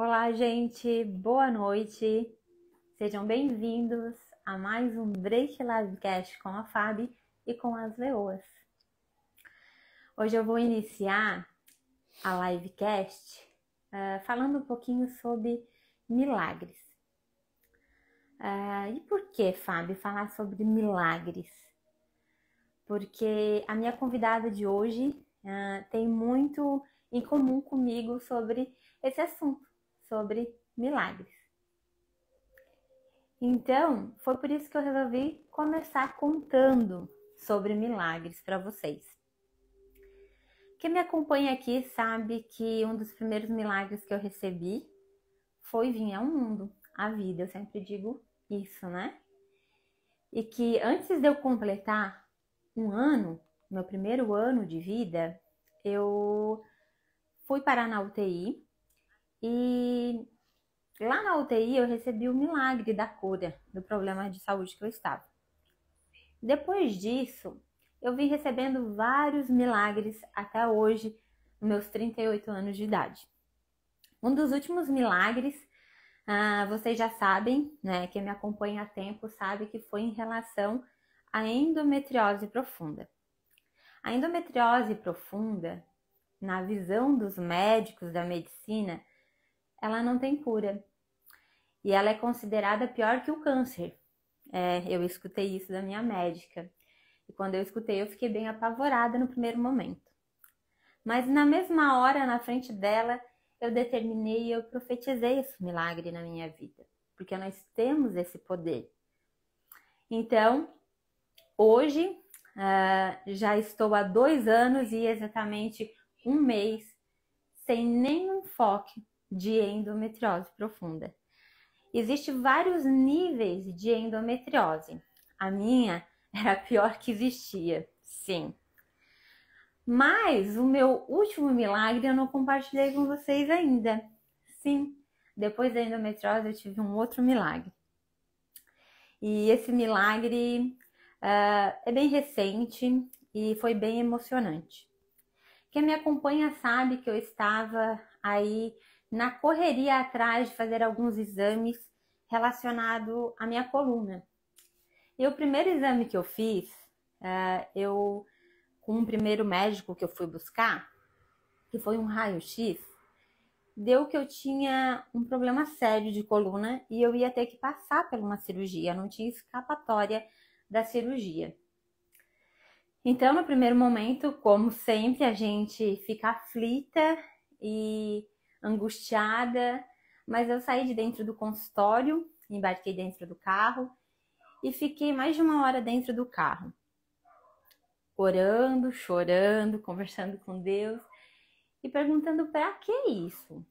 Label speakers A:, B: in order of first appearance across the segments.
A: Olá, gente, boa noite. Sejam bem-vindos a mais um Break Livecast com a Fabi e com as Leoas. Hoje eu vou iniciar a livecast falando um pouquinho sobre milagres. E por que, Fabi, falar sobre milagres? Porque a minha convidada de hoje tem muito em comum comigo sobre esse assunto, sobre milagres. Então, foi por isso que eu resolvi começar contando sobre milagres para vocês. Quem me acompanha aqui sabe que um dos primeiros milagres que eu recebi foi vir ao mundo, à vida. Eu sempre digo isso, né? E que antes de eu completar um ano, meu primeiro ano de vida, eu fui parar na UTI e lá na UTI eu recebi o milagre da cura do problema de saúde que eu estava. Depois disso, eu vim recebendo vários milagres até hoje, nos meus 38 anos de idade. Um dos últimos milagres, vocês já sabem, né? Quem me acompanha há tempo sabe que foi em relação à endometriose profunda. A endometriose profunda, na visão dos médicos da medicina, ela não tem cura. E ela é considerada pior que o câncer. Eu escutei isso da minha médica. E quando eu escutei, eu fiquei bem apavorada no primeiro momento. Mas na mesma hora, na frente dela, eu determinei e eu profetizei esse milagre na minha vida. Porque nós temos esse poder. Então, hoje, já estou há 2 anos e exatamente 1 mês sem nenhum foco de endometriose profunda. Existem vários níveis de endometriose. A minha era a pior que existia, sim. Mas o meu último milagre eu não compartilhei com vocês ainda. Sim, depois da endometriose eu tive um outro milagre. E esse milagre é bem recente e foi bem emocionante. Quem me acompanha sabe que eu estava aí na correria atrás de fazer alguns exames relacionados à minha coluna. E o primeiro exame que eu fiz, com um primeiro médico que eu fui buscar, que foi um raio-x, deu que eu tinha um problema sério de coluna e eu ia ter que passar por uma cirurgia, não tinha escapatória da cirurgia. Então, no primeiro momento, como sempre, a gente fica aflita e angustiada, mas eu saí de dentro do consultório, embarquei dentro do carro e fiquei mais de 1 hora dentro do carro, orando, chorando, conversando com Deus e perguntando para que isso?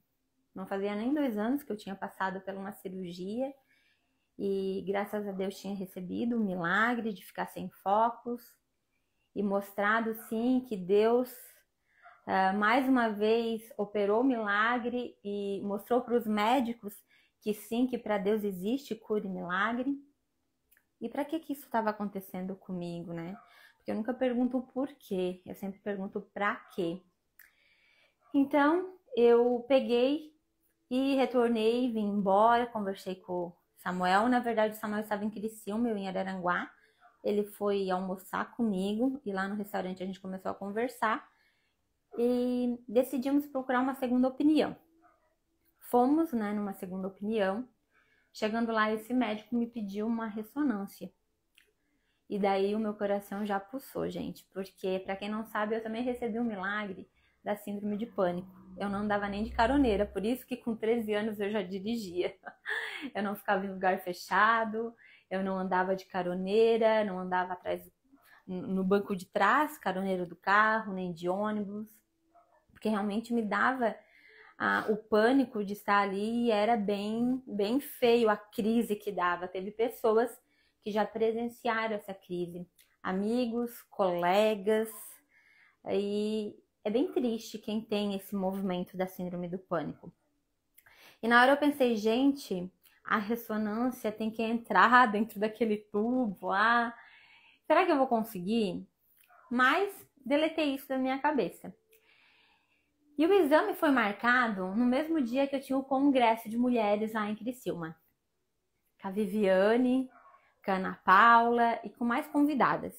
A: Não fazia nem 2 anos que eu tinha passado por uma cirurgia e graças a Deus tinha recebido o milagre de ficar sem focos e mostrado sim que Deus mais uma vez operou o milagre e mostrou para os médicos que sim, que para Deus existe cura e milagre. E para que isso estava acontecendo comigo, né? Porque eu nunca pergunto o porquê, eu sempre pergunto para quê. Então, eu peguei e retornei, vim embora, conversei com o Samuel. Na verdade, o Samuel estava em Criciúma, eu em Araranguá. Ele foi almoçar comigo e lá no restaurante a gente começou a conversar e decidimos procurar uma segunda opinião. Fomos, né, numa segunda opinião. Chegando lá, esse médico me pediu uma ressonância. E daí o meu coração já pulsou, gente. Porque, para quem não sabe, eu também recebi um milagre da síndrome de pânico. Eu não andava nem de caroneira, por isso que com 13 anos eu já dirigia. Eu não ficava em lugar fechado, eu não andava de caroneira, não andava atrás no banco de trás, caroneiro do carro, nem de ônibus. Porque realmente me dava o pânico de estar ali e era bem feio a crise que dava. Teve pessoas que já presenciaram essa crise, amigos, colegas, e é bem triste quem tem esse movimento da síndrome do pânico. E na hora eu pensei, gente, a ressonância tem que entrar dentro daquele tubo lá, será que eu vou conseguir? Mas deletei isso da minha cabeça. E o exame foi marcado no mesmo dia que eu tinha o congresso de mulheres lá em Criciúma. Com a Viviane, com a Ana Paula e com mais convidadas.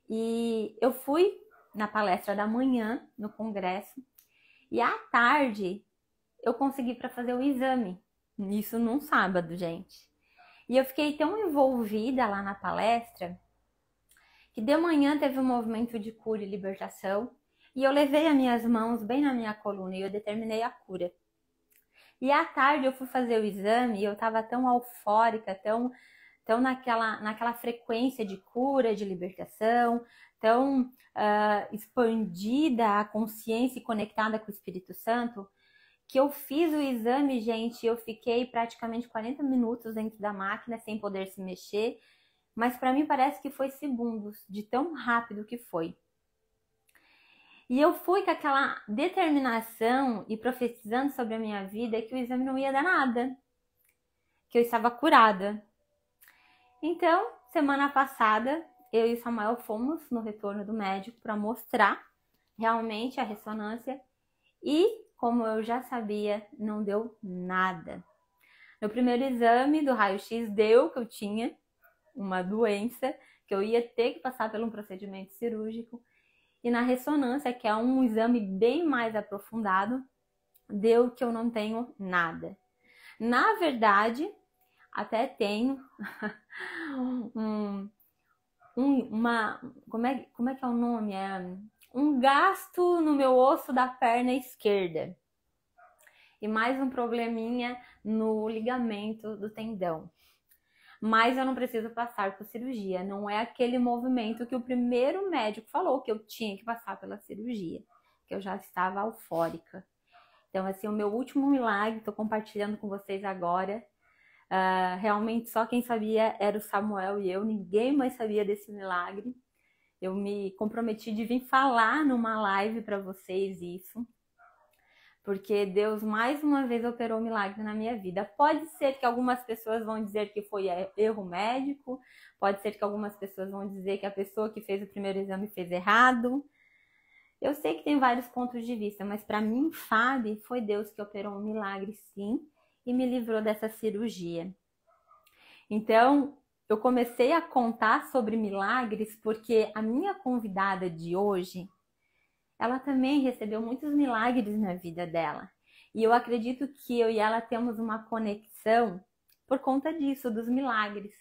A: E eu fui na palestra da manhã, no congresso, e à tarde eu consegui para fazer o exame. Isso num sábado, gente. E eu fiquei tão envolvida lá na palestra que de manhã teve um movimento de cura e libertação e eu levei as minhas mãos bem na minha coluna e eu determinei a cura. E à tarde eu fui fazer o exame e eu estava tão eufórica, tão naquela frequência de cura, de libertação, tão expandida a consciência e conectada com o Espírito Santo, que eu fiz o exame, gente, eu fiquei praticamente 40 minutos dentro da máquina sem poder se mexer, mas para mim parece que foi segundos, de tão rápido que foi. E eu fui com aquela determinação e profetizando sobre a minha vida que o exame não ia dar nada, que eu estava curada. Então, semana passada, eu e o Samuel fomos no retorno do médico para mostrar realmente a ressonância e, como eu já sabia, não deu nada. No primeiro exame do raio-x deu que eu tinha uma doença, que eu ia ter que passar por um procedimento cirúrgico. E na ressonância, que é um exame bem mais aprofundado, deu que eu não tenho nada. Na verdade, até tenho como é que é o nome? Um gasto no meu osso da perna esquerda. E mais um probleminha no ligamento do tendão. Mas eu não preciso passar por cirurgia. Não é aquele movimento que o primeiro médico falou que eu tinha que passar pela cirurgia. Que eu já estava eufórica. Então, assim, o meu último milagre, estou compartilhando com vocês agora. Realmente só quem sabia era o Samuel e eu, ninguém mais sabia desse milagre. Eu me comprometi de vir falar numa live para vocês isso, porque Deus mais uma vez operou um milagre na minha vida. Pode ser que algumas pessoas vão dizer que foi erro médico, pode ser que algumas pessoas vão dizer que a pessoa que fez o primeiro exame fez errado. Eu sei que tem vários pontos de vista, mas para mim, Fábio, foi Deus que operou um milagre sim, e me livrou dessa cirurgia. Então, eu comecei a contar sobre milagres porque a minha convidada de hoje, ela também recebeu muitos milagres na vida dela. E eu acredito que eu e ela temos uma conexão por conta disso, dos milagres,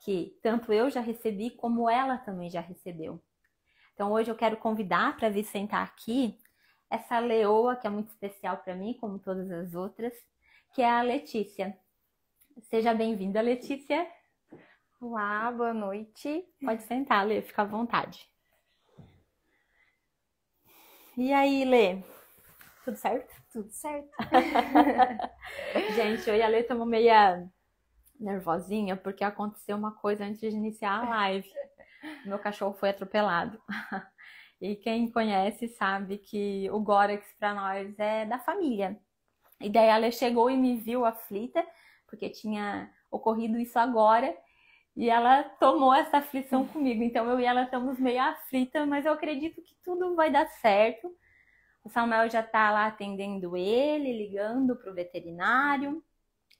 A: que tanto eu já recebi como ela também já recebeu. Então, hoje eu quero convidar para vir sentar aqui essa leoa que é muito especial para mim, como todas as outras, que é a Letícia. Seja bem-vinda, Letícia.
B: Olá, boa noite.
A: Pode sentar, Lê, fica à vontade. E aí, Lê? Tudo certo?
B: Tudo certo.
A: Gente, eu e a Lê estamos meio nervosinha porque aconteceu uma coisa antes de iniciar a live. Meu cachorro foi atropelado. E quem conhece sabe que o Górex para nós é da família. E daí ela chegou e me viu aflita, porque tinha ocorrido isso agora, e ela tomou essa aflição comigo. Então eu e ela estamos meio aflita, mas eu acredito que tudo vai dar certo. O Samuel já está lá atendendo ele, ligando para o veterinário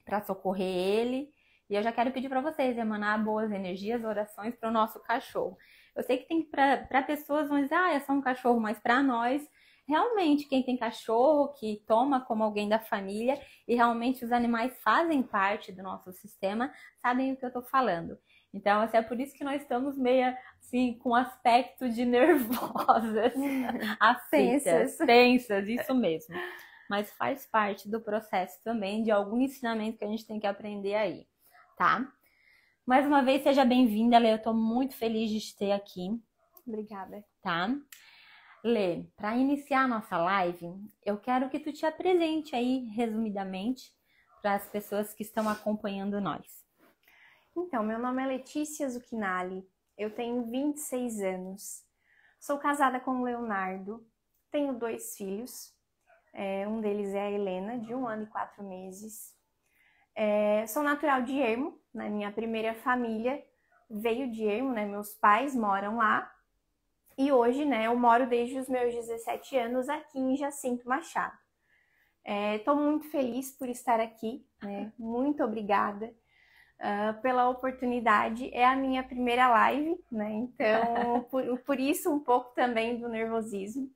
A: para socorrer ele. E eu já quero pedir para vocês emanar boas energias, orações para o nosso cachorro. Eu sei que tem para pessoas vão dizer, é só um cachorro, mas para nós, realmente, quem tem cachorro, que toma como alguém da família, e realmente os animais fazem parte do nosso sistema, sabem o que eu estou falando. Então, assim, é por isso que nós estamos meio assim, com aspecto de nervosas, aflitas, tensas, isso mesmo. Mas faz parte do processo também, de algum ensinamento que a gente tem que aprender aí, tá? Mais uma vez, seja bem-vinda, Lê. Eu tô muito feliz de te ter aqui.
B: Obrigada.
A: Tá? Lê, para iniciar a nossa live, eu quero que tu te apresente aí, resumidamente, para as pessoas que estão acompanhando nós.
B: Então, meu nome é Letícia Zucchinali, eu tenho 26 anos, sou casada com o Leonardo, tenho 2 filhos, um deles é a Helena, de 1 ano e 4 meses. Sou natural de Ermo, né? Minha primeira família veio de Ermo, né? Meus pais moram lá. E hoje, né, eu moro desde os meus 17 anos aqui em Jacinto Machado. Estou muito feliz por estar aqui, né? Muito obrigada pela oportunidade. É a minha primeira live, né? Então, por isso um pouco também do nervosismo.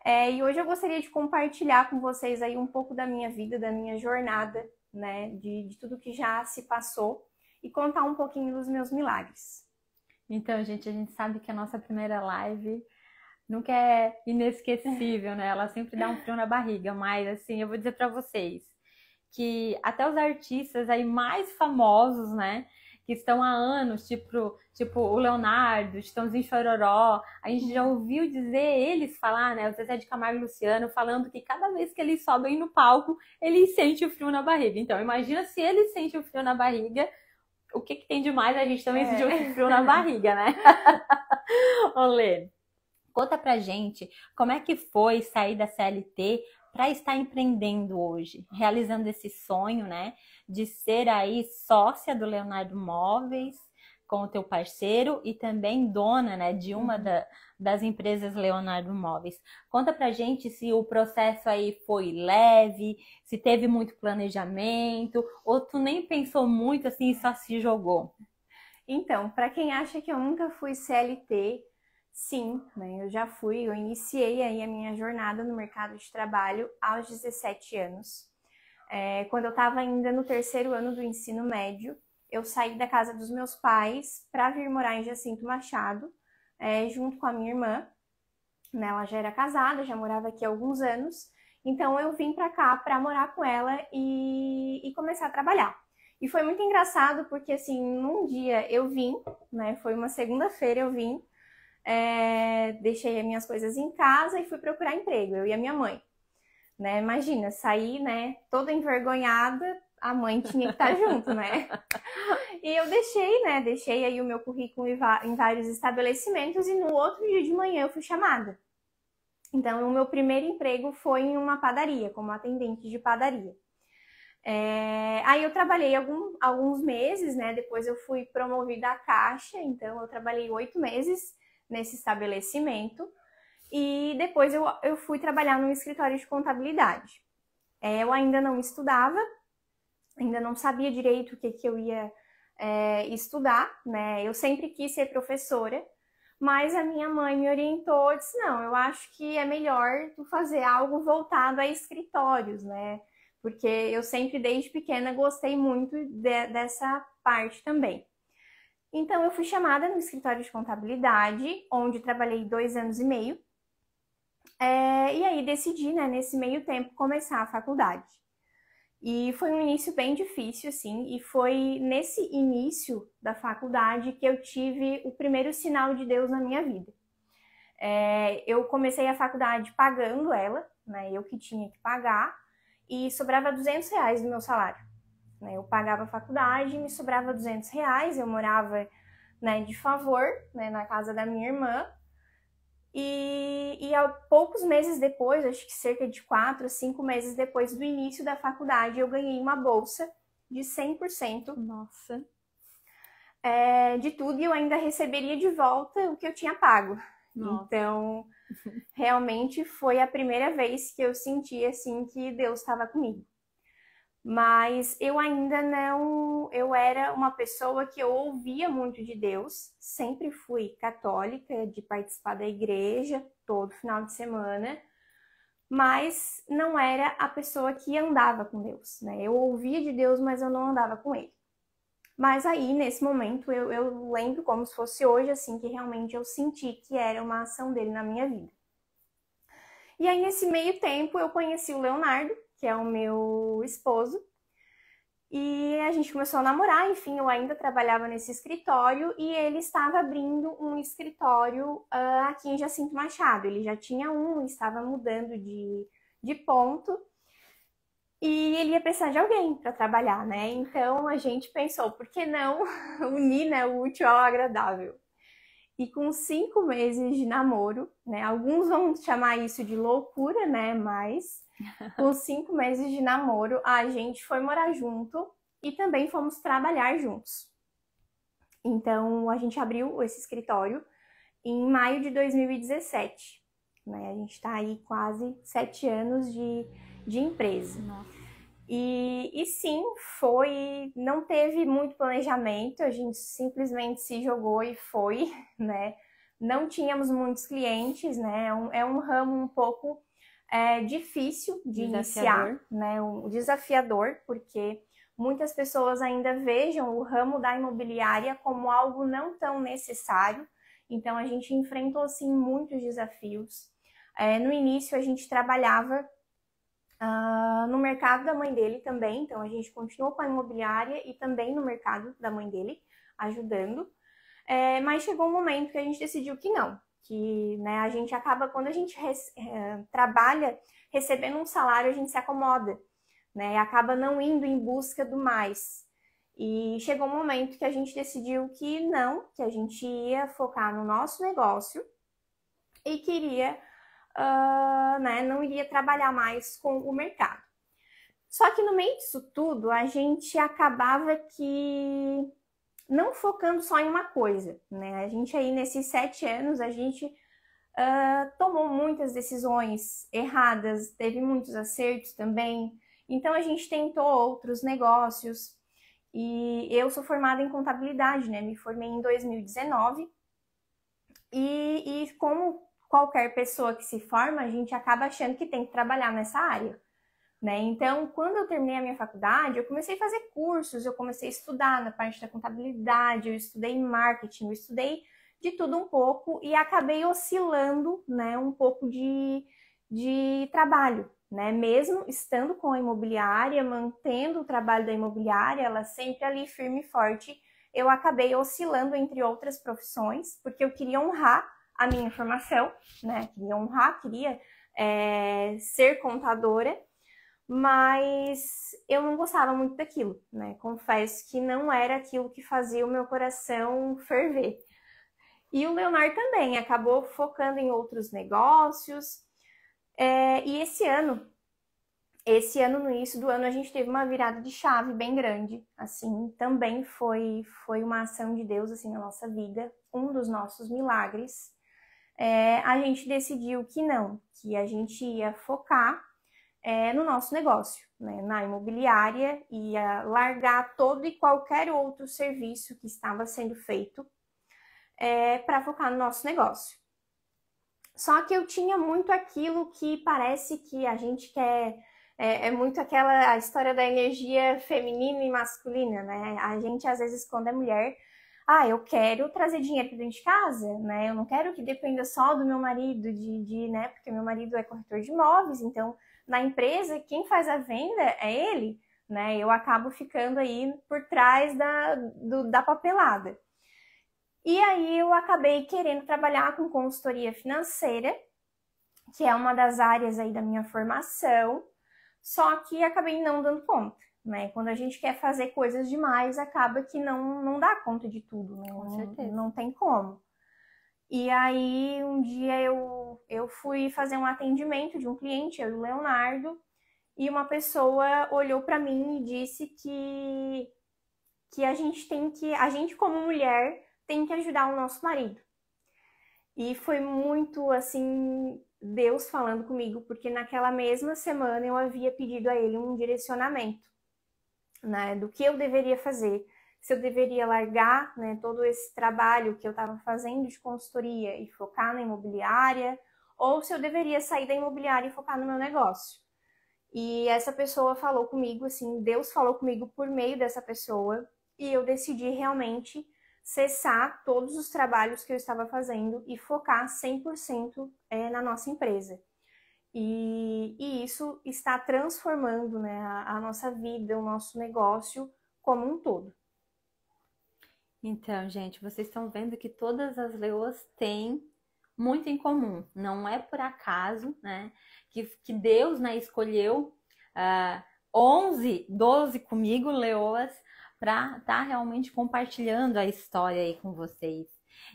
B: E hoje eu gostaria de compartilhar com vocês aí um pouco da minha vida, da minha jornada, né? De tudo que já se passou e contar um pouquinho dos meus milagres.
A: Então, gente, a gente sabe que a nossa primeira live nunca é inesquecível, né? Ela sempre dá um frio na barriga, mas assim, eu vou dizer para vocês que até os artistas aí mais famosos, né, que estão há anos, tipo o Leonardo, Chitãozinho Chororó, a gente já ouviu dizer eles falar, né, o Zezé de Camargo e Luciano, falando que cada vez que eles sobem no palco, eles sentem o frio na barriga. Então, imagina se eles sentem o frio na barriga, o que tem de mais a gente também sentir o frio na barriga, né? Olê, conta pra gente como é que foi sair da CLT para estar empreendendo hoje, realizando esse sonho, né, de ser aí sócia do Leonardo Móveis com o teu parceiro e também dona, né, de uma das empresas Leonardo Móveis. Conta pra gente se o processo aí foi leve, se teve muito planejamento, ou tu nem pensou muito assim e só se jogou.
B: Então, para quem acha que eu nunca fui CLT, sim, né? Eu iniciei aí a minha jornada no mercado de trabalho aos 17 anos. Quando eu estava ainda no terceiro ano do ensino médio, eu saí da casa dos meus pais para vir morar em Jacinto Machado, junto com a minha irmã. Né? Ela já era casada, já morava aqui há alguns anos, então eu vim para cá para morar com ela e começar a trabalhar. E foi muito engraçado porque, assim, num dia eu vim, né? Foi uma segunda-feira eu vim, deixei as minhas coisas em casa e fui procurar emprego, eu e a minha mãe. Né? Imagina, saí, né, toda envergonhada, a mãe tinha que estar junto, né? E eu deixei aí o meu currículo em vários estabelecimentos e no outro dia de manhã eu fui chamada. Então, o meu primeiro emprego foi em uma padaria, como atendente de padaria. Aí eu trabalhei alguns meses, né? Depois eu fui promovida à caixa, então eu trabalhei 8 meses nesse estabelecimento. E depois eu fui trabalhar num escritório de contabilidade. Eu ainda não estudava, ainda não sabia direito o que eu ia estudar, né? Eu sempre quis ser professora, mas a minha mãe me orientou, disse, não, eu acho que é melhor tu fazer algo voltado a escritórios, né? Porque eu sempre, desde pequena, gostei muito dessa parte também. Então, eu fui chamada no escritório de contabilidade, onde trabalhei 2 anos e meio. E aí decidi, né, nesse meio tempo, começar a faculdade. E foi um início bem difícil, assim, e foi nesse início da faculdade que eu tive o primeiro sinal de Deus na minha vida. Eu comecei a faculdade pagando ela, né, eu que tinha que pagar, e sobrava R$200 do meu salário. Né, eu pagava a faculdade, me sobrava R$200, eu morava, né, de favor, né, na casa da minha irmã, e há poucos meses depois, acho que cerca de 4 a 5 meses depois do início da faculdade, eu ganhei uma bolsa de 100%.
A: Nossa!
B: De tudo, e eu ainda receberia de volta o que eu tinha pago. Nossa. Então, realmente foi a primeira vez que eu senti assim que Deus estava comigo. Mas eu ainda não, eu era uma pessoa que eu ouvia muito de Deus, sempre fui católica, de participar da igreja todo final de semana, mas não era a pessoa que andava com Deus, né? Eu ouvia de Deus, mas eu não andava com Ele. Mas aí, nesse momento, eu lembro como se fosse hoje, assim, que realmente eu senti que era uma ação dele na minha vida. E aí, nesse meio tempo, eu conheci o Leonardo, que é o meu esposo, e a gente começou a namorar, enfim, eu ainda trabalhava nesse escritório e ele estava abrindo um escritório aqui em Jacinto Machado. Ele já tinha estava mudando de ponto e ele ia precisar de alguém para trabalhar, né? Então a gente pensou, por que não unir, né, o útil ao agradável? E com 5 meses de namoro, né? Alguns vão chamar isso de loucura, né? Mas com 5 meses de namoro, a gente foi morar junto e também fomos trabalhar juntos. Então, a gente abriu esse escritório em maio de 2017. Né? A gente está aí quase 7 anos de empresa.
A: Nossa.
B: E sim, não teve muito planejamento, a gente simplesmente se jogou e foi, né? Não tínhamos muitos clientes, né? É um ramo um pouco difícil de iniciar, né? Desafiador, porque muitas pessoas ainda vejam o ramo da imobiliária como algo não tão necessário. Então, a gente enfrentou, assim, muitos desafios. No início, a gente trabalhava no mercado da mãe dele também, então a gente continuou com a imobiliária e também no mercado da mãe dele, ajudando. Mas chegou um momento que a gente decidiu que não, que né, a gente acaba, quando a gente trabalha recebendo um salário, a gente se acomoda, né, e acaba não indo em busca do mais. E chegou um momento que a gente decidiu que não, que a gente ia focar no nosso negócio e queria né, não iria trabalhar mais com o mercado. Só que no meio disso tudo, a gente acabava que não focando só em uma coisa, né? A gente aí, nesses 7 anos, a gente tomou muitas decisões erradas, teve muitos acertos também. Então, a gente tentou outros negócios. E eu sou formada em contabilidade, né? Me formei em 2019. E como qualquer pessoa que se forma, a gente acaba achando que tem que trabalhar nessa área, né? Então, quando eu terminei a minha faculdade, eu comecei a fazer cursos, eu comecei a estudar na parte da contabilidade, eu estudei marketing, eu estudei de tudo um pouco e acabei oscilando, né, um pouco de trabalho, né? Mesmo estando com a imobiliária, mantendo o trabalho da imobiliária, ela sempre ali firme e forte, eu acabei oscilando entre outras profissões, porque eu queria honrar a minha formação, né? Queria ser contadora, mas eu não gostava muito daquilo, né? Confesso que não era aquilo que fazia o meu coração ferver. E o Leonardo também acabou focando em outros negócios. E esse ano, no início do ano, a gente teve uma virada de chave bem grande, assim, também foi uma ação de Deus, assim, na nossa vida, um dos nossos milagres. A gente decidiu que a gente ia focar no nosso negócio, né, na imobiliária, ia largar todo e qualquer outro serviço que estava sendo feito para focar no nosso negócio. Só que eu tinha muito aquilo que parece que a gente quer, muito a história da energia feminina e masculina, né? A gente, às vezes, quando é mulher, eu quero trazer dinheiro para dentro de casa, né? Eu não quero que dependa só do meu marido, né? Porque meu marido é corretor de imóveis, então, na empresa, quem faz a venda é ele, né? Eu acabo ficando aí por trás da papelada. E aí eu acabei querendo trabalhar com consultoria financeira, que é uma das áreas aí da minha formação, só que acabei não dando conta, né? Quando a gente quer fazer coisas demais, acaba que não dá conta de tudo, né?
A: Com certeza.
B: Não tem como. E aí um dia eu fui fazer um atendimento de um cliente, eu e o Leonardo, e uma pessoa olhou para mim e disse que a gente como mulher tem que ajudar o nosso marido. E foi muito, assim, Deus falando comigo, porque naquela mesma semana eu havia pedido a ele um direcionamento, né, do que eu deveria fazer, se eu deveria largar, né, todo esse trabalho que eu estava fazendo de consultoria e focar na imobiliária, ou se eu deveria sair da imobiliária e focar no meu negócio. E essa pessoa falou comigo, assim, Deus falou comigo por meio dessa pessoa, e eu decidi realmente cessar todos os trabalhos que eu estava fazendo e focar 100% na nossa empresa. E isso está transformando, né, a nossa vida, o nosso negócio como um todo.
A: Então, gente, vocês estão vendo que todas as leoas têm muito em comum. Não é por acaso, né, que Deus, né, escolheu 11, 12 comigo, leoas, para estar realmente compartilhando a história aí com vocês.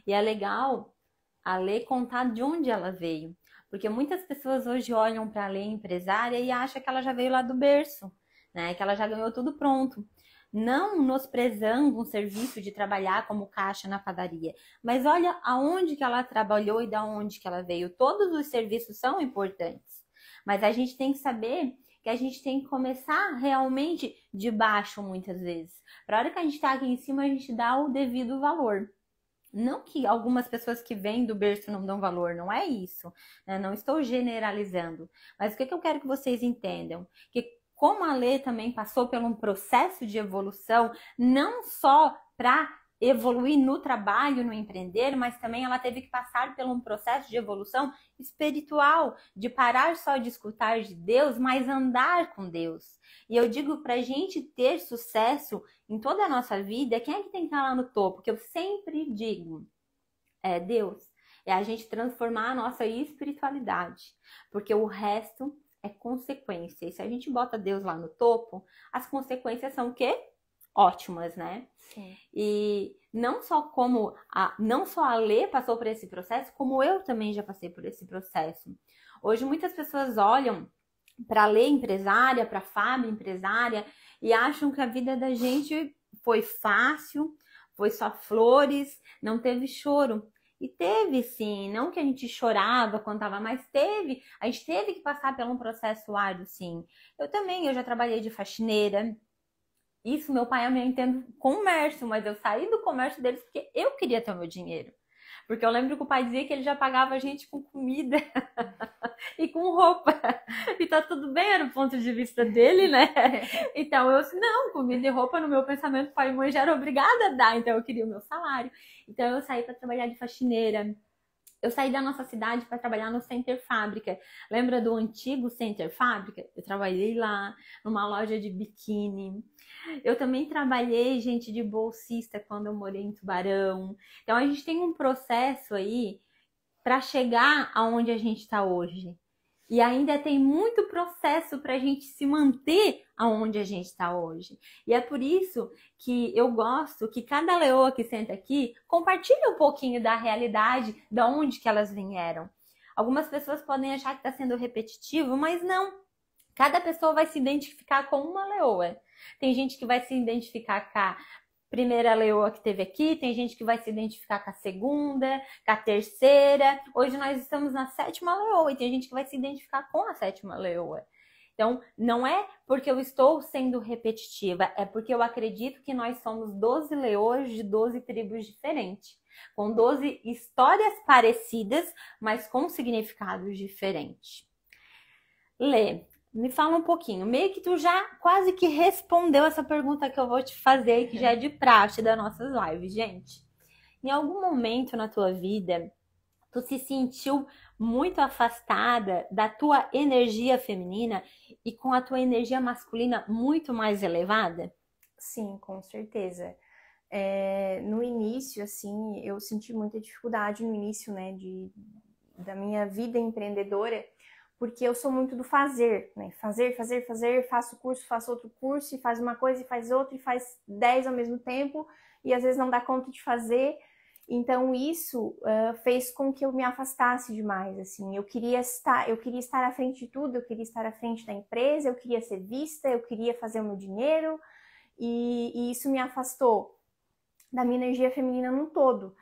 A: E é legal a Lê contar de onde ela veio, porque muitas pessoas hoje olham para a Lê empresária e acham que ela já veio lá do berço, né? Que ela já ganhou tudo pronto. não menosprezando um serviço de trabalhar como caixa na padaria, mas olha aonde que ela trabalhou e da onde que ela veio. Todos os serviços são importantes, mas a gente tem que saber que a gente tem que começar realmente de baixo muitas vezes. Para a hora que a gente está aqui em cima, a gente dá o devido valor. Não que algumas pessoas que vêm do berço não dão valor, não é isso, né? Não estou generalizando. Mas o que eu quero que vocês entendam? Que como a Lê também passou por um processo de evolução, não só para evoluir no trabalho, no empreender, mas também ela teve que passar por um processo de evolução espiritual, de parar só de escutar de Deus, mas andar com Deus. E eu digo, para a gente ter sucesso em toda a nossa vida, quem é que tem que estar lá no topo? Que eu sempre digo, é Deus. É a gente transformar a nossa espiritualidade, porque o resto é consequência. E se a gente bota Deus lá no topo, as consequências são o quê? Ótimas, né?
B: Sim.
A: E não só a Lê passou por esse processo, como eu também já passei por esse processo. Hoje muitas pessoas olham para a Lê empresária, para a Fábio empresária, e acham que a vida da gente foi fácil, foi só flores, não teve choro. E teve sim, não que a gente chorava quando tava, mas a gente teve que passar por um processo árduo, sim. Eu já trabalhei de faxineira. Isso, meu pai me entende comércio, mas eu saí do comércio deles porque eu queria ter o meu dinheiro. Porque eu lembro que o pai dizia que ele já pagava a gente com comida e com roupa. E tá tudo bem, era o ponto de vista dele, né? Então eu disse, não, comida e roupa no meu pensamento, pai e mãe já era obrigada a dar, então eu queria o meu salário. Então eu saí para trabalhar de faxineira. Eu saí da nossa cidade para trabalhar no Center Fábrica. Lembra do antigo Center Fábrica? Eu trabalhei lá, numa loja de biquíni. Eu também trabalhei, gente, de bolsista quando eu morei em Tubarão. Então, a gente tem um processo aí para chegar aonde a gente está hoje. E ainda tem muito processo para a gente se manter aonde a gente está hoje. E é por isso que eu gosto que cada leoa que senta aqui compartilhe um pouquinho da realidade, de onde que elas vieram. Algumas pessoas podem achar que está sendo repetitivo, mas não. Cada pessoa vai se identificar com uma leoa. Tem gente que vai se identificar com a primeira leoa que teve aqui, tem gente que vai se identificar com a segunda, com a terceira. Hoje nós estamos na 7ª leoa e tem gente que vai se identificar com a 7ª leoa. Então, não é porque eu estou sendo repetitiva, é porque eu acredito que nós somos 12 leoas de 12 tribos diferentes, com 12 histórias parecidas, mas com significados diferentes. Lê, me fala um pouquinho, meio que tu já quase que respondeu essa pergunta que eu vou te fazer, que já é de praxe das nossas lives, gente. Em algum momento na tua vida, tu se sentiu muito afastada da tua energia feminina e com a tua energia masculina muito mais elevada?
B: Sim, com certeza. No início, assim, eu senti muita dificuldade no início, né, da minha vida empreendedora, porque eu sou muito do fazer, né? Fazer, faço curso, faço outro curso, e faz uma coisa e faz outra, e faz 10 ao mesmo tempo, e às vezes não dá conta de fazer. Então isso fez com que eu me afastasse demais, assim. Eu queria estar à frente de tudo, eu queria estar à frente da empresa, eu queria ser vista, eu queria fazer o meu dinheiro, e isso me afastou da minha energia feminina num todo.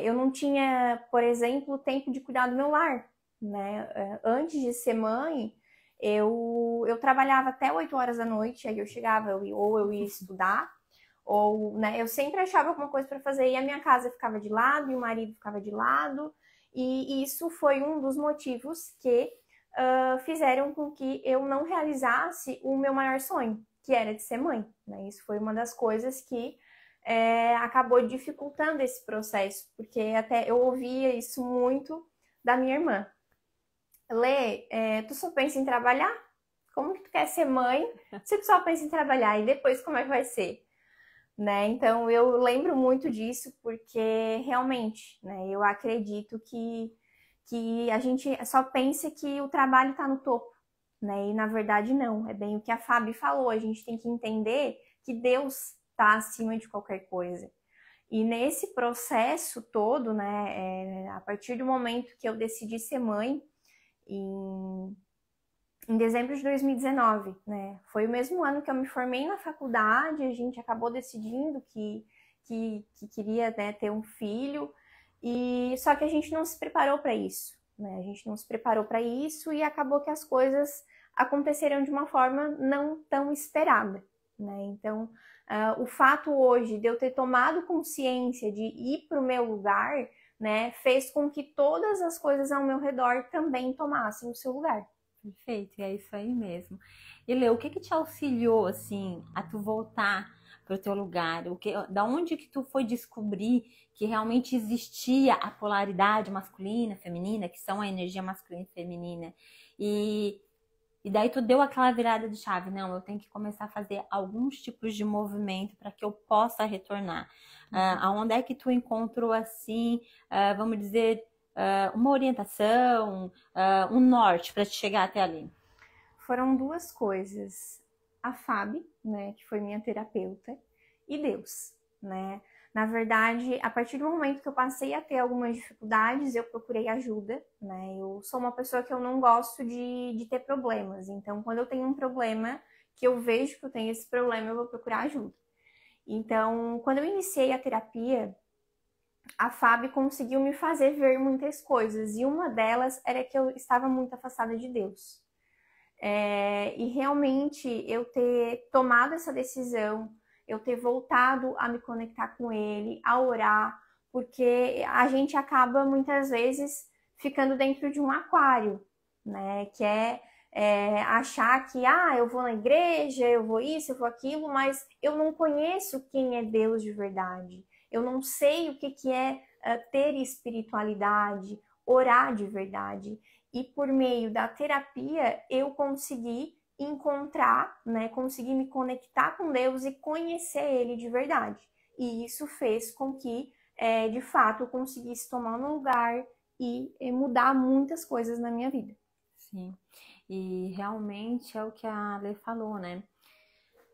B: Eu não tinha, por exemplo, tempo de cuidar do meu lar, né? Antes de ser mãe, eu trabalhava até 8 horas da noite, aí eu chegava, ou eu ia estudar, ou, né, eu sempre achava alguma coisa para fazer, e a minha casa ficava de lado, e o marido ficava de lado, e isso foi um dos motivos que fizeram com que eu não realizasse o meu maior sonho, que era de ser mãe, né? Isso foi uma das coisas que acabou dificultando esse processo, porque até eu ouvia isso muito da minha irmã. Lê, tu só pensa em trabalhar? Como que tu quer ser mãe se tu só pensa em trabalhar? E depois como é que vai ser? Né? Então eu lembro muito disso porque realmente, né, eu acredito que a gente só pensa que o trabalho está no topo, né? E na verdade não, é bem o que a Fábio falou, a gente tem que entender que Deus está acima de qualquer coisa. E nesse processo todo, né, a partir do momento que eu decidi ser mãe, em dezembro de 2019, né? Foi o mesmo ano que eu me formei na faculdade, a gente acabou decidindo que queria, né, ter um filho, e só que a gente não se preparou para isso, né? A gente não se preparou para isso e acabou que as coisas aconteceram de uma forma não tão esperada, né? Então, o fato hoje de eu ter tomado consciência de ir para o meu lugar, né, fez com que todas as coisas ao meu redor também tomassem o seu lugar.
A: Perfeito, e é isso aí mesmo. E Lê, o que que te auxiliou, assim, a tu voltar para o teu lugar? Da onde que tu foi descobrir que realmente existia a polaridade masculina, feminina, que são a energia masculina e feminina? E, e daí tu deu aquela virada de chave, não, eu tenho que começar a fazer alguns tipos de movimento para que eu possa retornar. Aonde é que tu encontrou, assim, vamos dizer, uma orientação, um norte para te chegar até ali?
B: Foram duas coisas. A Fábio, né, que foi minha terapeuta, e Deus, né? Na verdade, a partir do momento que eu passei a ter algumas dificuldades, eu procurei ajuda, né? Eu sou uma pessoa que eu não gosto de ter problemas. Então, quando eu tenho um problema, que eu vejo que eu tenho esse problema, eu vou procurar ajuda. Então, quando eu iniciei a terapia, a Fábio conseguiu me fazer ver muitas coisas. E uma delas era que eu estava muito afastada de Deus. E realmente eu ter tomado essa decisão, eu ter voltado a me conectar com ele, a orar, porque a gente acaba muitas vezes ficando dentro de um aquário, né? Que achar que eu vou na igreja, eu vou isso, eu vou aquilo, mas eu não conheço quem é Deus de verdade. Eu não sei o que é ter espiritualidade, orar de verdade. E por meio da terapia eu consegui encontrar, né, consegui me conectar com Deus e conhecer Ele de verdade. E isso fez com que, de fato, eu conseguisse tomar um lugar e mudar muitas coisas na minha vida.
A: Sim, e realmente é o que a Lê falou, né?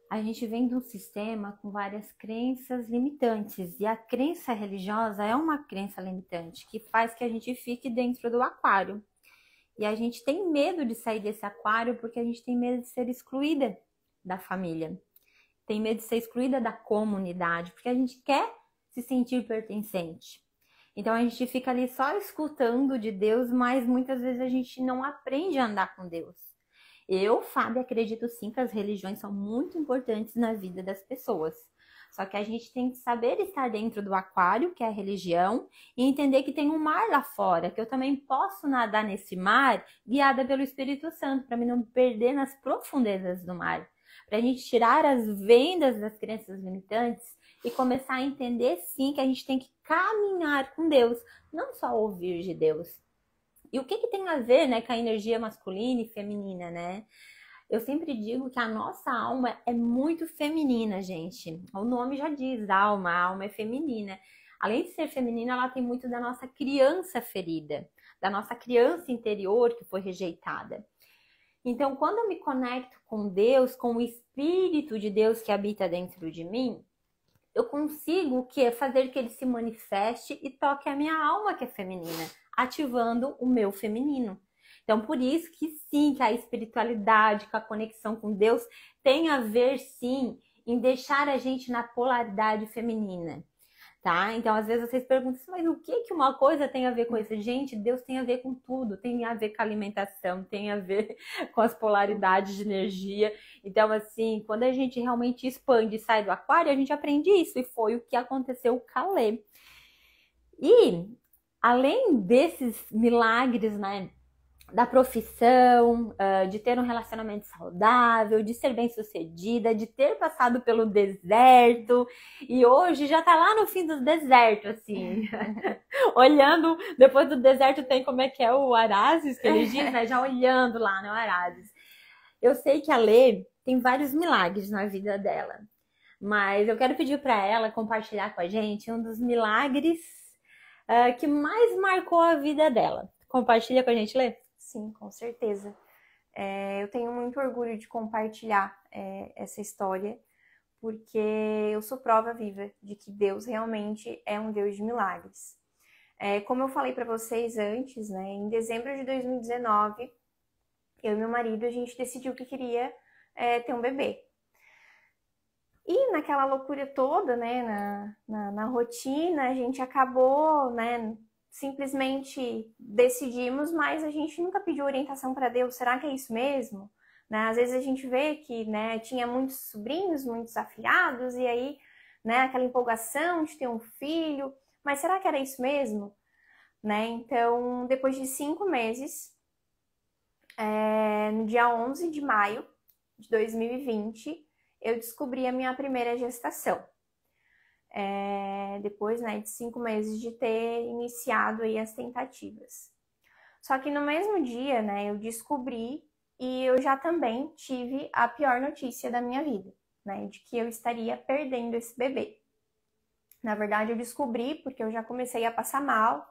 A: A gente vem de um sistema com várias crenças limitantes, e a crença religiosa é uma crença limitante que faz que a gente fique dentro do aquário. E a gente tem medo de sair desse aquário porque a gente tem medo de ser excluída da família, tem medo de ser excluída da comunidade, porque a gente quer se sentir pertencente. Então a gente fica ali só escutando de Deus, mas muitas vezes a gente não aprende a andar com Deus. Eu, Fábio, acredito sim que as religiões são muito importantes na vida das pessoas. Só que a gente tem que saber estar dentro do aquário, que é a religião, e entender que tem um mar lá fora, que eu também posso nadar nesse mar guiada pelo Espírito Santo, para me não perder nas profundezas do mar. Para a gente tirar as vendas das crenças limitantes e começar a entender sim que a gente tem que caminhar com Deus, não só ouvir de Deus. E o que tem a ver, né, com a energia masculina e feminina, né? Eu sempre digo que a nossa alma é muito feminina, gente. O nome já diz, alma, a alma é feminina. Além de ser feminina, ela tem muito da nossa criança ferida, da nossa criança interior que foi rejeitada. Então, quando eu me conecto com Deus, com o Espírito de Deus que habita dentro de mim, eu consigo fazer que ele se manifeste e toque a minha alma que é feminina, ativando o meu feminino. Então, por isso que sim, que a espiritualidade, que a conexão com Deus tem a ver, sim, em deixar a gente na polaridade feminina, tá? Então, às vezes vocês perguntam, mas o que uma coisa tem a ver com isso? Gente, Deus tem a ver com tudo, tem a ver com a alimentação, tem a ver com as polaridades de energia. Então, assim, quando a gente realmente expande e sai do aquário, a gente aprende isso, e foi o que aconteceu com a Lê. E, além desses milagres, né, da profissão, de ter um relacionamento saudável, de ser bem-sucedida, de ter passado pelo deserto e hoje já tá lá no fim do deserto, assim, olhando, depois do deserto tem como é que é o Arases, que eles dizem, né? Já olhando lá no Arases. Eu sei que a Lê tem vários milagres na vida dela, mas eu quero pedir para ela compartilhar com a gente um dos milagres que mais marcou a vida dela. Compartilha com a gente, Lê?
B: Sim, com certeza. Eu tenho muito orgulho de compartilhar essa história, porque eu sou prova viva de que Deus realmente é um Deus de milagres. Como eu falei para vocês antes, né, em dezembro de 2019, eu e meu marido, a gente decidiu que queria ter um bebê. E naquela loucura toda, né, na rotina, a gente acabou, né, simplesmente decidimos, mas a gente nunca pediu orientação para Deus. Será que é isso mesmo? Né? Às vezes a gente vê que, né, tinha muitos sobrinhos, muitos afilhados, e aí, né, aquela empolgação de ter um filho, mas será que era isso mesmo? Né? Então, depois de 5 meses, no dia 11 de maio de 2020, eu descobri a minha primeira gestação. Depois, né, de 5 meses de ter iniciado aí as tentativas. Só que no mesmo dia, né, eu descobri e eu já também tive a pior notícia da minha vida, né, de que eu estaria perdendo esse bebê. Na verdade, eu descobri porque eu já comecei a passar mal,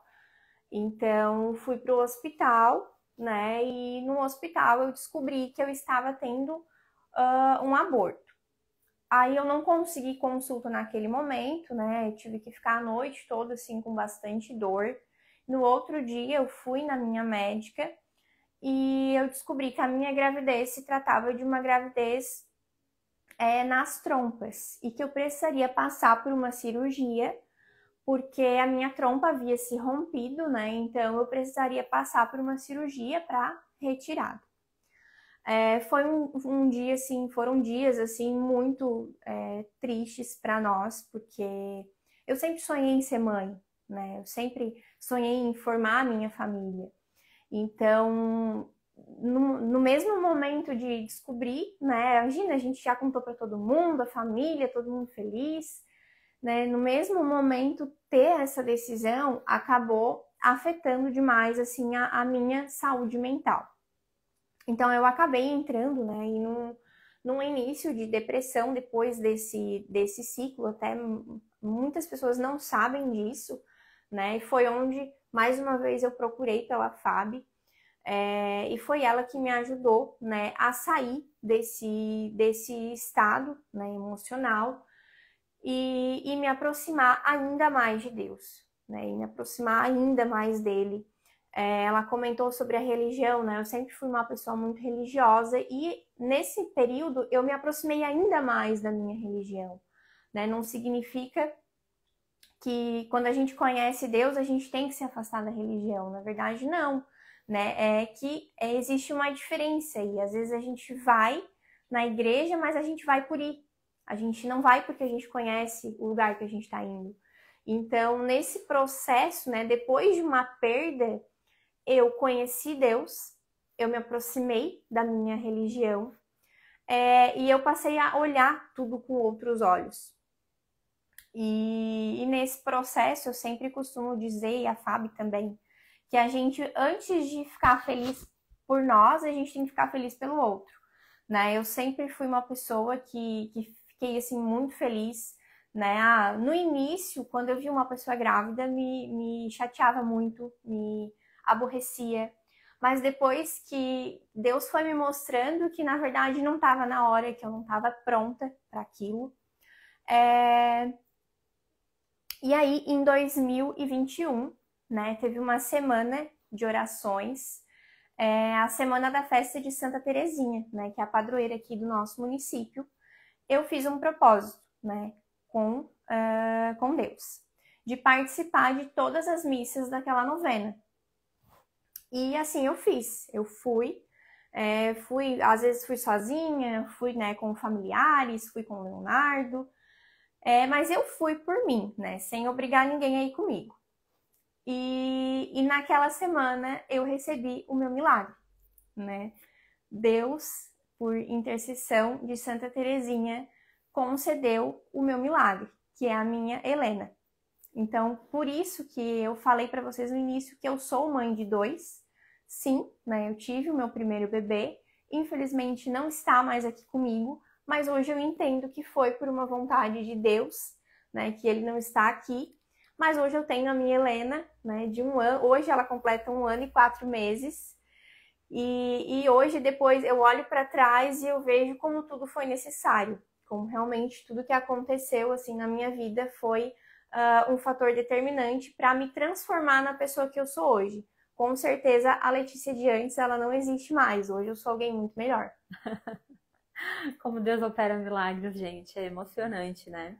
B: então fui para o hospital, né, e no hospital eu descobri que eu estava tendo um aborto. Aí eu não consegui consulta naquele momento, né? Eu tive que ficar a noite toda assim com bastante dor. No outro dia eu fui na minha médica e eu descobri que a minha gravidez se tratava de uma gravidez nas trompas e que eu precisaria passar por uma cirurgia porque a minha trompa havia se rompido, né? Então eu precisaria passar por uma cirurgia para retirada. Foi um dia, assim, foram dias, assim, muito tristes para nós, porque eu sempre sonhei em ser mãe, né? Eu sempre sonhei em formar a minha família. Então, no mesmo momento de descobrir, né? Imagina, a gente já contou para todo mundo, a família, todo mundo feliz, né? No mesmo momento, ter essa decisão acabou afetando demais, assim, a minha saúde mental. Então, eu acabei entrando, né, num início de depressão depois desse ciclo. Até muitas pessoas não sabem disso, né, e foi onde, mais uma vez, eu procurei pela Fabi, e foi ela que me ajudou, né, a sair desse estado, né, emocional e me aproximar ainda mais de Deus, né, e me aproximar ainda mais dele. Ela comentou sobre a religião, né? Eu sempre fui uma pessoa muito religiosa e nesse período eu me aproximei ainda mais da minha religião, né? Não significa que quando a gente conhece Deus a gente tem que se afastar da religião, na verdade não, né? É que existe uma diferença e às vezes a gente vai na igreja, mas a gente vai por ir. A gente não vai porque a gente conhece o lugar que a gente está indo. Então, nesse processo, né, depois de uma perda, eu conheci Deus, eu me aproximei da minha religião e eu passei a olhar tudo com outros olhos. E nesse processo eu sempre costumo dizer, e a Fabi também, que a gente, antes de ficar feliz por nós, a gente tem que ficar feliz pelo outro, né? Eu sempre fui uma pessoa que fiquei assim muito feliz, né? No início, quando eu vi uma pessoa grávida, me chateava muito, me aborrecia, mas depois que Deus foi me mostrando que na verdade não estava na hora, que eu não estava pronta para aquilo. E aí, em 2021, né, teve uma semana de orações, a semana da festa de Santa Terezinha, né, que é a padroeira aqui do nosso município. Eu fiz um propósito, né, com Deus, de participar de todas as missas daquela novena. E assim eu fiz, eu fui, às vezes fui sozinha, fui, né, com familiares, fui com o Leonardo, mas eu fui por mim, né, sem obrigar ninguém a ir comigo. E naquela semana eu recebi o meu milagre, né? Deus, por intercessão de Santa Terezinha, concedeu o meu milagre, que é a minha Helena. Então, por isso que eu falei para vocês no início que eu sou mãe de 2. Sim, né? Eu tive o meu primeiro bebê. Infelizmente, não está mais aqui comigo, mas hoje eu entendo que foi por uma vontade de Deus, né? Que ele não está aqui. Mas hoje eu tenho a minha Helena, né? De 1 ano. Hoje ela completa 1 ano e 4 meses. E hoje, depois, eu olho para trás e eu vejo como tudo foi necessário. Como realmente tudo que aconteceu assim na minha vida foi um fator determinante para me transformar na pessoa que eu sou hoje. com certeza a Letícia de antes, ela não existe mais. Hoje eu sou alguém muito melhor.
A: Como Deus opera milagres, gente, é emocionante, né?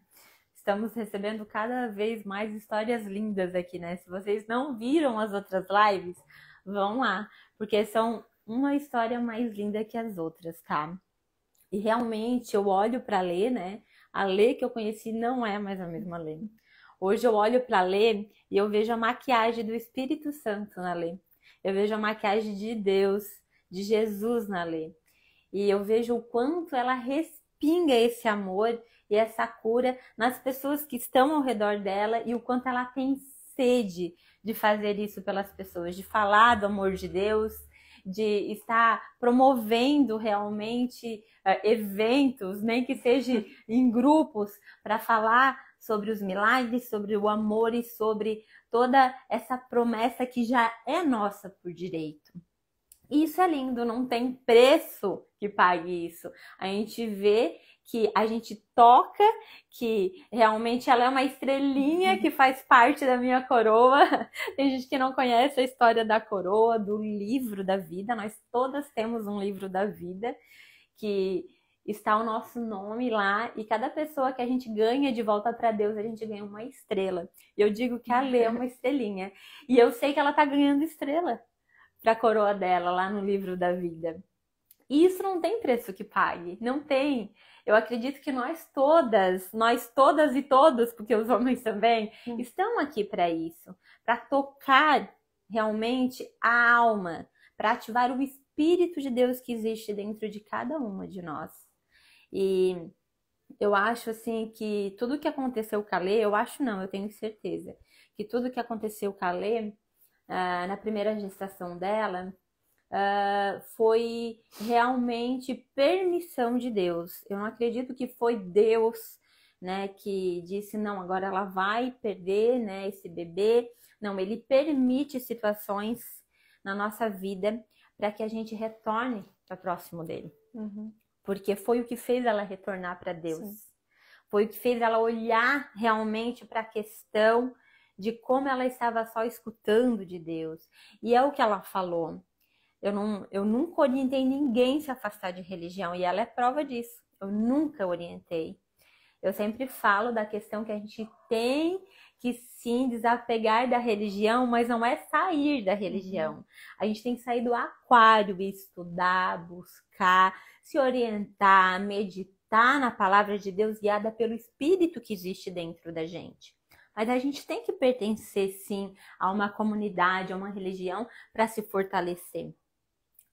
A: Estamos recebendo cada vez mais histórias lindas aqui, né? Se vocês não viram as outras lives, vão lá, porque são uma história mais linda que as outras, tá? E realmente eu olho para Lê, né? A Lê que eu conheci não é mais a mesma Lê. Hoje eu olho para Lê e eu vejo a maquiagem do Espírito Santo na Lê. Eu vejo a maquiagem de Deus, de Jesus na Lê. E eu vejo o quanto ela respinga esse amor e essa cura nas pessoas que estão ao redor dela e o quanto ela tem sede de fazer isso pelas pessoas, de falar do amor de Deus, de estar promovendo realmente eventos, nem que seja em grupos, para falar sobre os milagres, sobre o amor e sobre toda essa promessa que já é nossa por direito. E isso é lindo, não tem preço que pague isso. A gente vê que a gente toca, que realmente ela é uma estrelinha que faz parte da minha coroa. Tem gente que não conhece a história da coroa, do livro da vida. Nós todas temos um livro da vida que está o nosso nome lá, e cada pessoa que a gente ganha de volta para Deus, a gente ganha uma estrela. Eu digo que a Lê é uma estrelinha. E eu sei que ela tá ganhando estrela para a coroa dela lá no livro da vida. E isso não tem preço que pague, não tem. Eu acredito que nós todas e todos, porque os homens também, estão aqui para isso, para tocar realmente a alma, para ativar o Espírito de Deus que existe dentro de cada uma de nós. E eu acho assim que tudo que aconteceu com a Lê, eu tenho certeza, que tudo que aconteceu com a Lê, na primeira gestação dela, foi realmente permissão de Deus. Eu não acredito que foi Deus, né, que disse, não, agora ela vai perder, né, esse bebê. Não, ele permite situações na nossa vida para que a gente retorne para próximo dele. Porque foi o que fez ela retornar para Deus. Sim. Foi o que fez ela olhar realmente para a questão de como ela estava só escutando de Deus. E é o que ela falou. Eu nunca orientei ninguém se afastar de religião, e ela é prova disso. Eu nunca orientei. Eu sempre falo da questão que a gente tem que sim desapegar da religião, mas não é sair da religião. A gente tem que sair do aquário e estudar, buscar, se orientar, meditar na palavra de Deus, guiada pelo Espírito que existe dentro da gente. Mas a gente tem que pertencer, sim, a uma comunidade, a uma religião, para se fortalecer.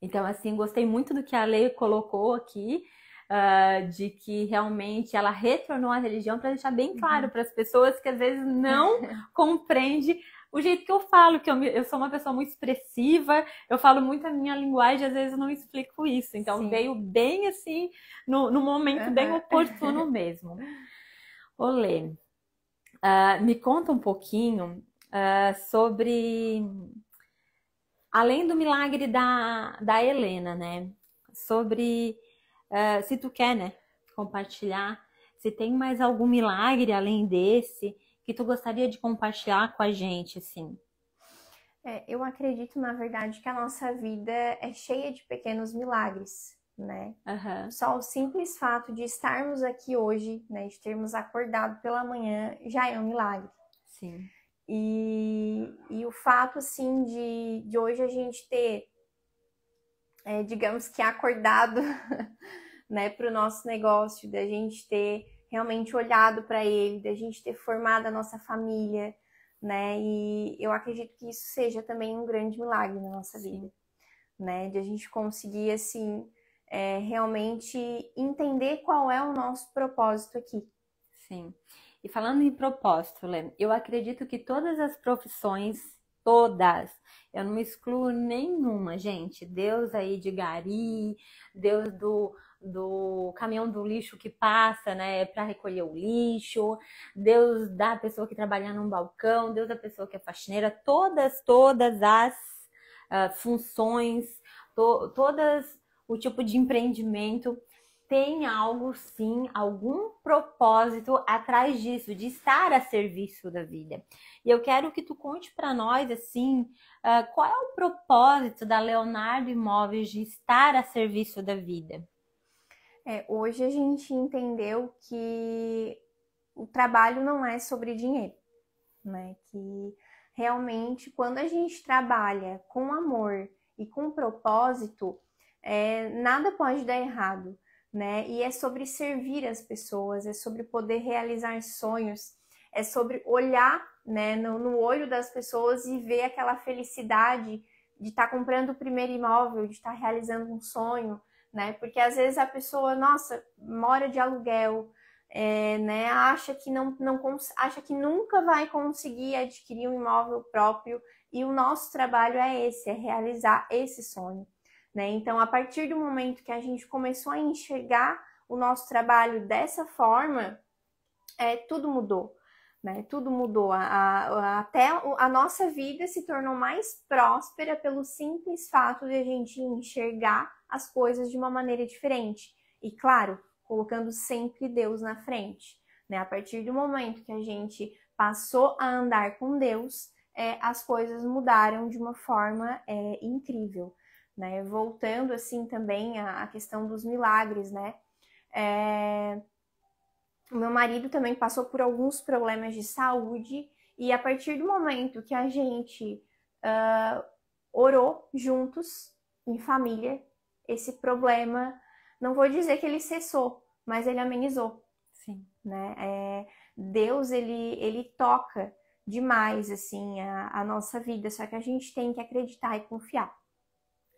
A: Então, assim, gostei muito do que a Lê colocou aqui, de que realmente ela retornou à religião, para deixar bem claro para as pessoas que às vezes não compreendem o jeito que eu falo, que eu sou uma pessoa muito expressiva, eu falo muito a minha linguagem, às vezes eu não explico isso. Então, sim, veio bem assim, no momento bem oportuno mesmo. Ô, Lê, me conta um pouquinho sobre, além do milagre da Helena, né? Sobre, se tu quer, né, compartilhar, se tem mais algum milagre além desse que tu gostaria de compartilhar com a gente, assim.
B: Eu acredito, na verdade, que a nossa vida é cheia de pequenos milagres, né? Só o simples fato de estarmos aqui hoje, né, de termos acordado pela manhã, já é um milagre.
A: Sim.
B: E o fato, assim, de hoje a gente ter, digamos que acordado, né, para o nosso negócio, da gente ter realmente olhado para ele, da gente ter formado a nossa família, né? E eu acredito que isso seja também um grande milagre na nossa vida, né? De a gente conseguir, assim, realmente entender qual é o nosso propósito aqui.
A: Sim. E falando em propósito, Lê, eu acredito que todas as profissões, todas, eu não excluo nenhuma, gente. Deus aí de gari, Deus do caminhão do lixo que passa, né, para recolher o lixo, Deus da pessoa que trabalha num balcão, Deus da pessoa que é faxineira, todas as funções, todas o tipo de empreendimento. tem algo sim, algum propósito atrás disso, de estar a serviço da vida. E eu quero que tu conte para nós, assim, qual é o propósito da Leonardo Imóveis de estar a serviço da vida?
B: Hoje a gente entendeu que o trabalho não é sobre dinheiro, né? Que realmente quando a gente trabalha com amor e com propósito, nada pode dar errado, né? E é sobre servir as pessoas, é sobre poder realizar sonhos, é sobre olhar, né, no olho das pessoas e ver aquela felicidade de estar comprando o primeiro imóvel, de estar realizando um sonho, né? Porque às vezes a pessoa, nossa, mora de aluguel, né, acha que nunca vai conseguir adquirir um imóvel próprio, e o nosso trabalho é esse, é realizar esse sonho, né? Então, a partir do momento que a gente começou a enxergar o nosso trabalho dessa forma, tudo mudou, né? Tudo mudou. Até a nossa vida se tornou mais próspera pelo simples fato de a gente enxergar as coisas de uma maneira diferente. E, claro, colocando sempre Deus na frente, né? A partir do momento que a gente passou a andar com Deus, as coisas mudaram de uma forma incrível, né? Voltando assim também à questão dos milagres, né? O meu marido também passou por alguns problemas de saúde, e a partir do momento que a gente orou juntos, em família, esse problema, não vou dizer que ele cessou, mas ele amenizou.
A: Sim.
B: Né? Deus, ele toca demais, assim, a nossa vida, só que a gente tem que acreditar e confiar.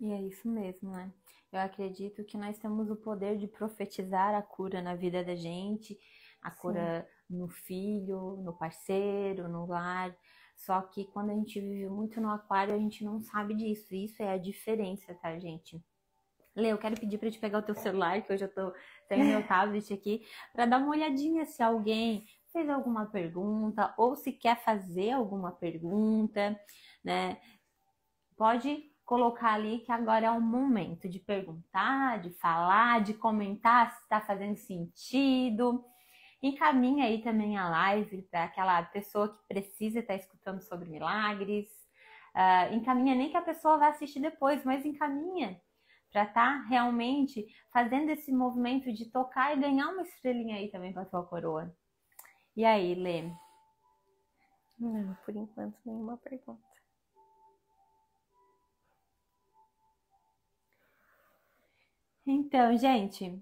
A: E é isso mesmo, né? Eu acredito que nós temos o poder de profetizar a cura na vida da gente, a cura no filho, no parceiro, no lar. Só que quando a gente vive muito no aquário, a gente não sabe disso. Isso é a diferença, tá, gente? Lê, eu quero pedir para te pegar o teu celular, que hoje eu tô sem meu tablet aqui, para dar uma olhadinha se alguém fez alguma pergunta ou se quer fazer alguma pergunta, né? Pode colocar ali que agora é o momento de perguntar, de falar, de comentar se está fazendo sentido. Encaminha aí também a live para aquela pessoa que precisa estar escutando sobre milagres. Encaminha, nem que a pessoa vá assistir depois, mas encaminha para estar realmente fazendo esse movimento de tocar e ganhar uma estrelinha aí também para a tua coroa. E aí, Lê?
B: Não, por enquanto nenhuma pergunta.
A: Então, gente,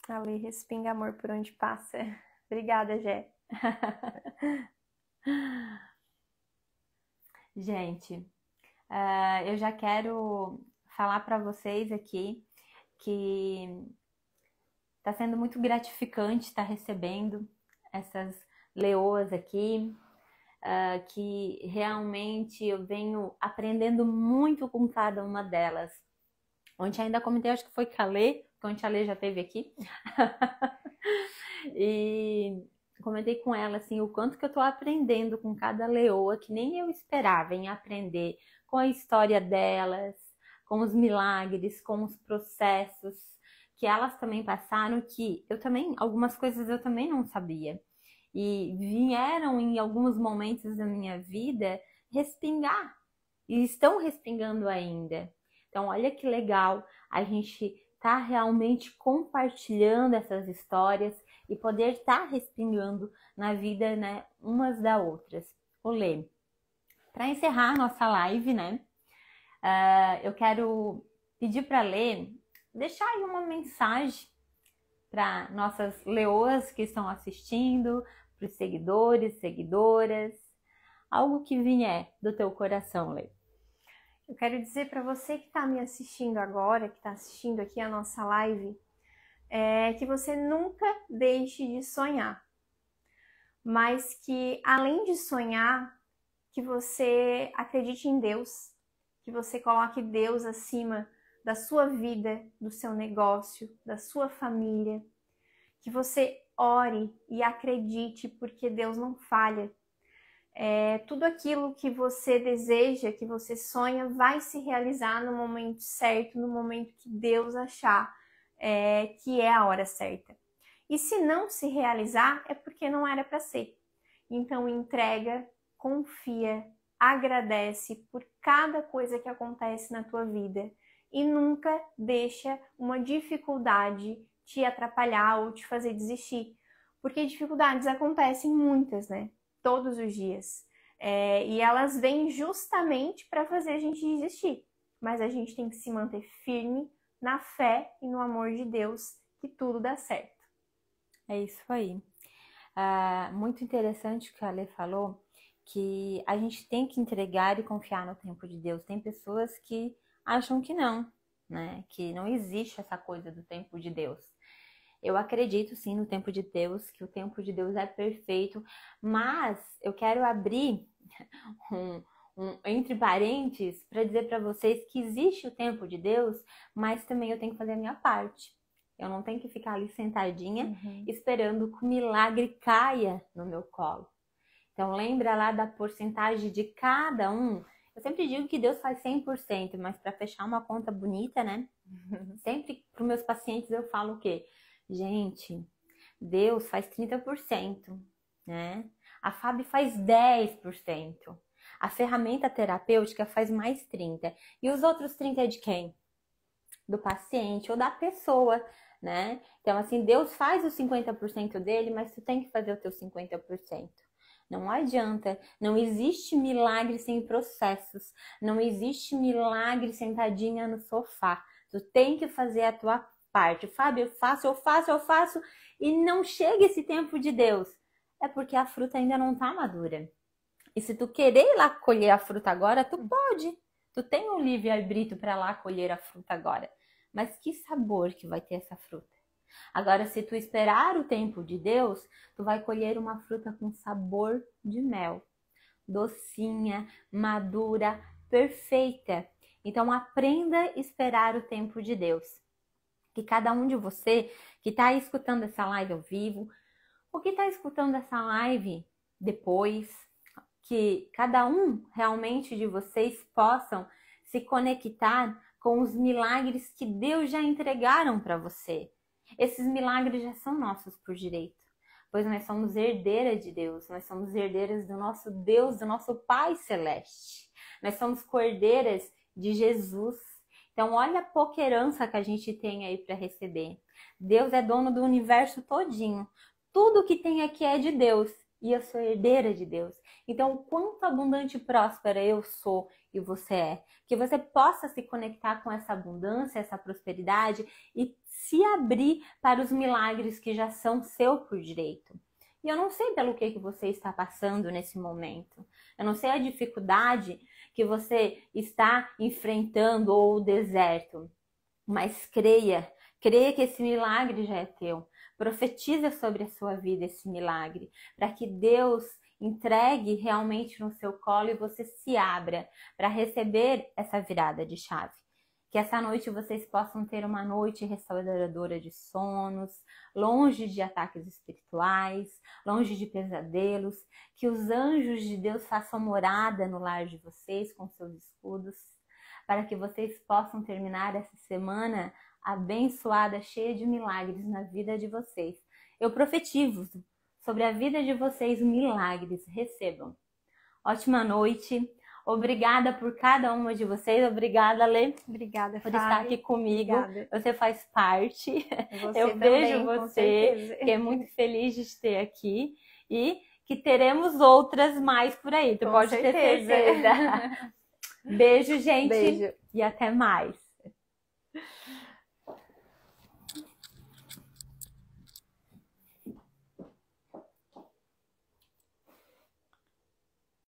B: A Lê respinga amor por onde passa. Obrigada, Gé.
A: Gente, eu já quero falar para vocês aqui que está sendo muito gratificante estar recebendo essas leoas aqui, que realmente eu venho aprendendo muito com cada uma delas. Ontem ainda comentei, acho que foi com a Lê, porque ontem a Lê já esteve aqui. E comentei com ela assim, o quanto que eu tô aprendendo com cada leoa, que nem eu esperava em aprender com a história delas, com os milagres, com os processos que elas também passaram, que eu também, algumas coisas eu também não sabia. E vieram em alguns momentos da minha vida respingar, e estão respingando ainda. Então, olha que legal a gente tá realmente compartilhando essas histórias e poder estar respingando na vida, né, umas da outras. Olê, para encerrar a nossa live, né, eu quero pedir para Lê deixar aí uma mensagem para nossas leoas que estão assistindo, para os seguidores, seguidoras, algo que vier do teu coração, Lê.
B: Eu quero dizer para você que está me assistindo agora, que está assistindo aqui a nossa live, que você nunca deixe de sonhar, mas que além de sonhar, que você acredite em Deus, que você coloque Deus acima da sua vida, do seu negócio, da sua família, que você ore e acredite, porque Deus não falha. Tudo aquilo que você deseja, que você sonha, vai se realizar no momento certo, no momento que Deus achar que é a hora certa. E se não se realizar, é porque não era para ser. Então entrega, confia, agradece por cada coisa que acontece na tua vida e nunca deixa uma dificuldade te atrapalhar ou te fazer desistir. Porque dificuldades acontecem muitas, né? Todos os dias. E elas vêm justamente para fazer a gente desistir. Mas a gente tem que se manter firme na fé e no amor de Deus, que tudo dá certo.
A: É isso aí. Muito interessante o que a Ale falou, que a gente tem que entregar e confiar no tempo de Deus. Tem pessoas que acham que não, né? Que não existe essa coisa do tempo de Deus. Eu acredito sim no tempo de Deus, que o tempo de Deus é perfeito, mas eu quero abrir entre parênteses para dizer para vocês que existe o tempo de Deus, mas também eu tenho que fazer a minha parte. Eu não tenho que ficar ali sentadinha esperando que o milagre caia no meu colo. Então lembra lá da porcentagem de cada um. Eu sempre digo que Deus faz 100%, mas para fechar uma conta bonita, né? Sempre para os meus pacientes eu falo o quê? Gente, Deus faz 30%, né? A Fábio faz 10%. A ferramenta terapêutica faz mais 30%. E os outros 30% é de quem? Do paciente ou da pessoa, né? Então, assim, Deus faz os 50% dele, mas tu tem que fazer o teu 50%. Não adianta. Não existe milagre sem processos. Não existe milagre sentadinha no sofá. Tu tem que fazer a tua parte. Fábio, eu faço e não chega esse tempo de Deus. É porque a fruta ainda não tá madura. E se tu querer ir lá colher a fruta agora, tu pode. Tu tem um livre-arbítrio para lá colher a fruta agora. Mas que sabor que vai ter essa fruta? Agora, se tu esperar o tempo de Deus, tu vai colher uma fruta com sabor de mel. Docinha, madura, perfeita. Então, aprenda a esperar o tempo de Deus. Que cada um de você que está escutando essa live ao vivo, ou que está escutando essa live depois, que cada um realmente de vocês possam se conectar com os milagres que Deus já entregaram para você. Esses milagres já são nossos por direito, pois nós somos herdeiras de Deus, nós somos herdeiras do nosso Deus, do nosso Pai Celeste. Nós somos cordeiras de Jesus. Então, olha a pouca herança que a gente tem aí para receber. Deus é dono do universo todinho. Tudo que tem aqui é de Deus. E eu sou herdeira de Deus. Então, o quanto abundante e próspera eu sou e você é. Que você possa se conectar com essa abundância, essa prosperidade e se abrir para os milagres que já são seu por direito. E eu não sei pelo que você está passando nesse momento. Eu não sei a dificuldade que você está enfrentando ou o deserto. Mas creia que esse milagre já é teu. Profetiza sobre a sua vida esse milagre, para que Deus entregue realmente no seu colo e você se abra para receber essa virada de chave. Que essa noite vocês possam ter uma noite restauradora de sonos, longe de ataques espirituais, longe de pesadelos, que os anjos de Deus façam morada no lar de vocês com seus escudos, para que vocês possam terminar essa semana abençoada, cheia de milagres na vida de vocês. Eu profetizo sobre a vida de vocês milagres, recebam. Ótima noite. Obrigada por cada uma de vocês. Obrigada, Lê.
B: Obrigada,
A: por estar aqui comigo.
B: Obrigada.
A: Você faz parte.
B: Você
A: eu
B: também,
A: vejo você. Fiquei muito feliz de te ter aqui. E que teremos outras mais por aí. Tu pode ter certeza. Beijo, gente.
B: Beijo.
A: E até mais.